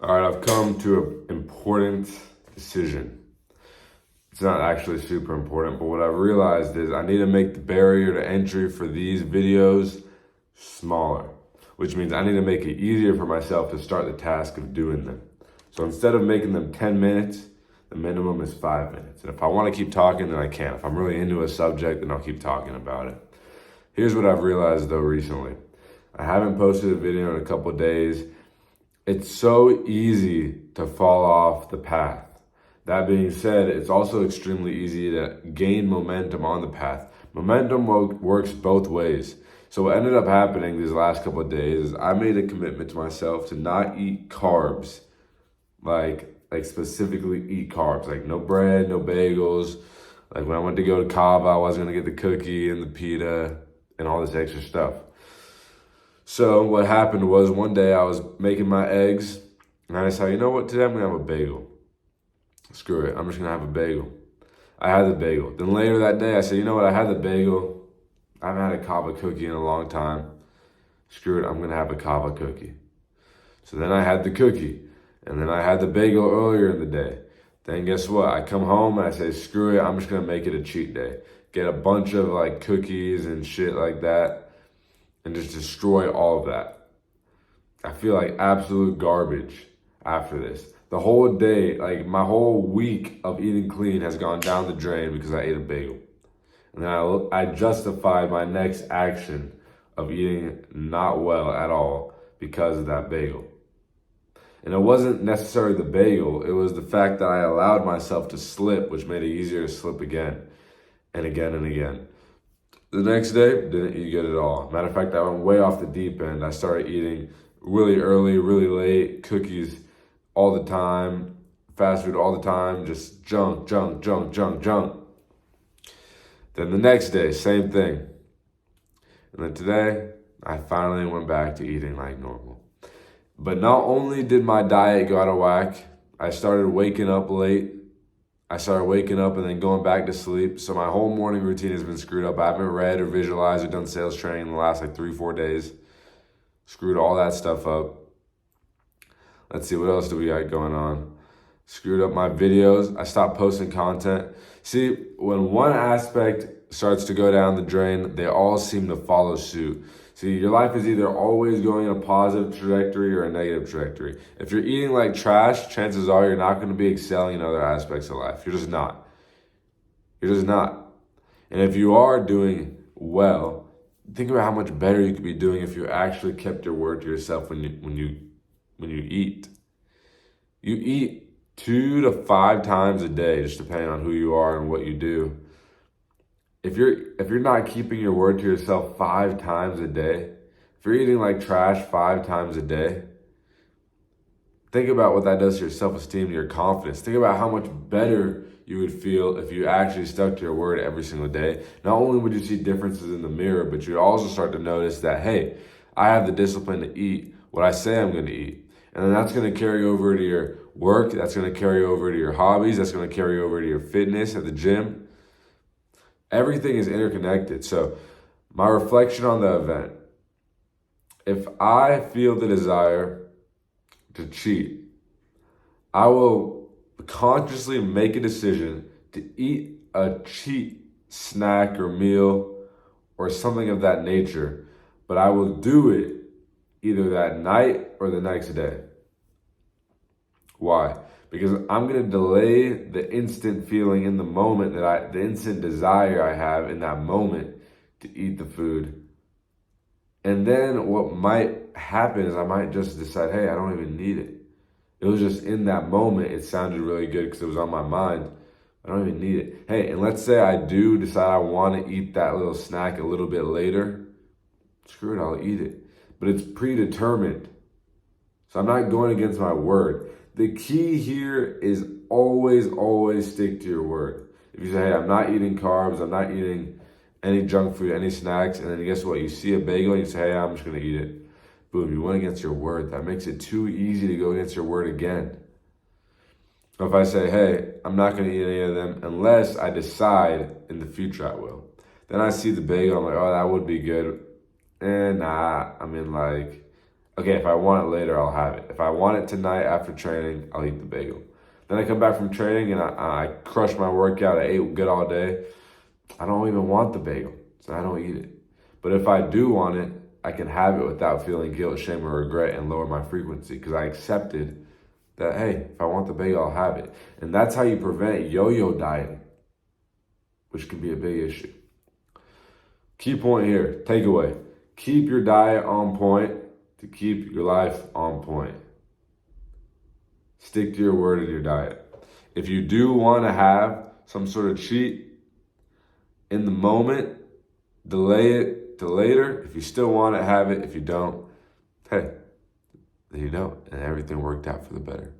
All right, I've come to an important decision. It's not actually super important, but what I've realized is I need to make the barrier to entry for these videos smaller, which means I need to make it easier for myself to start the task of doing them. So instead of making them 10 minutes, the minimum is 5 minutes. And if I want to keep talking, then I can. If I'm really into a subject, then I'll keep talking about it. Here's what I've realized though recently. I haven't posted a video in a couple of days. It's so easy to fall off the path. That being said, it's also extremely easy to gain momentum on the path. Momentum works both ways. So what ended up happening these last couple of days is I made a commitment to myself to not eat carbs, like specifically eat carbs, like no bread, no bagels. Like when I went to go to Cava, I wasn't gonna get the cookie and the pita and all this extra stuff. So what happened was one day I was making my eggs and I decided, you know what, today I'm gonna have a bagel. Screw it, I'm just gonna have a bagel. I had the bagel. Then later that day I said, you know what, I had the bagel. I haven't had a Cava cookie in a long time. Screw it, I'm gonna have a Cava cookie. So then I had the cookie and then I had the bagel earlier in the day. Then guess what, I come home and I say, screw it, I'm just gonna make it a cheat day. Get a bunch of like cookies and shit like that and just destroy all of that. I feel like absolute garbage after this. The whole day, like my whole week of eating clean has gone down the drain because I ate a bagel. And then I justified my next action of eating not well at all because of that bagel. And it wasn't necessarily the bagel, it was the fact that I allowed myself to slip, which made it easier to slip again and again and again. The next day, didn't eat good at all. Matter of fact, I went way off the deep end. I started eating really early, really late, cookies all the time, fast food all the time, just junk. Then the next day, same thing. And then today, I finally went back to eating like normal. But not only did my diet go out of whack, I started waking up late. I started waking up and then going back to sleep. So my whole morning routine has been screwed up. I haven't read or visualized or done sales training in the last like 3-4 days. Screwed all that stuff up. Let's see, what else do we got going on? Screwed up my videos. I stopped posting content. See, when one aspect starts to go down the drain, they all seem to follow suit. See, your life is either always going in a positive trajectory or a negative trajectory. If you're eating like trash, chances are you're not going to be excelling in other aspects of life. You're just not. You're just not. And if you are doing well, think about how much better you could be doing if you actually kept your word to yourself when you eat. You eat 2 to 5 times a day, just depending on who you are and what you do. If you're not keeping your word to yourself 5 times a day, if you're eating like trash 5 times a day, think about what that does to your self-esteem and your confidence. Think about how much better you would feel if you actually stuck to your word every single day. Not only would you see differences in the mirror, but you'd also start to notice that, hey, I have the discipline to eat what I say I'm going to eat. And then that's going to carry over to your work. That's going to carry over to your hobbies. That's going to carry over to your fitness at the gym. Everything is interconnected. So my reflection on the event, if I feel the desire to cheat, I will consciously make a decision to eat a cheat snack or meal or something of that nature, but I will do it either that night or the next day. Why? Because I'm going to delay the instant feeling in the moment the instant desire I have in that moment to eat the food. And then what might happen is I might just decide, hey, I don't even need it. It was just in that moment, it sounded really good because it was on my mind. I don't even need it. Hey, and let's say I do decide I want to eat that little snack a little bit later. Screw it, I'll eat it. But it's predetermined. So I'm not going against my word. The key here is always stick to your word. If you say, hey, I'm not eating carbs, I'm not eating any junk food, any snacks, and then guess what? You see a bagel and you say, hey, I'm just going to eat it. Boom, you went against your word. That makes it too easy to go against your word again. So if I say, hey, I'm not going to eat any of them unless I decide in the future I will. Then I see the bagel, I'm like, oh, that would be good. And nah, I mean, like, Okay, if I want it later, I'll have it. If I want it tonight after training, I'll eat the bagel. Then I come back from training and I crush my workout. I ate good all day. I don't even want the bagel, so I don't eat it. But if I do want it, I can have it without feeling guilt, shame, or regret and lower my frequency because I accepted that, hey, if I want the bagel, I'll have it. And that's how you prevent yo-yo dieting, which can be a big issue. Key point here, takeaway. Keep your diet on point to keep your life on point. Stick to your word in your diet. If you do want to have some sort of cheat in the moment, delay it to later. If you still want to have it, if you don't, hey, then you don't. And everything worked out for the better.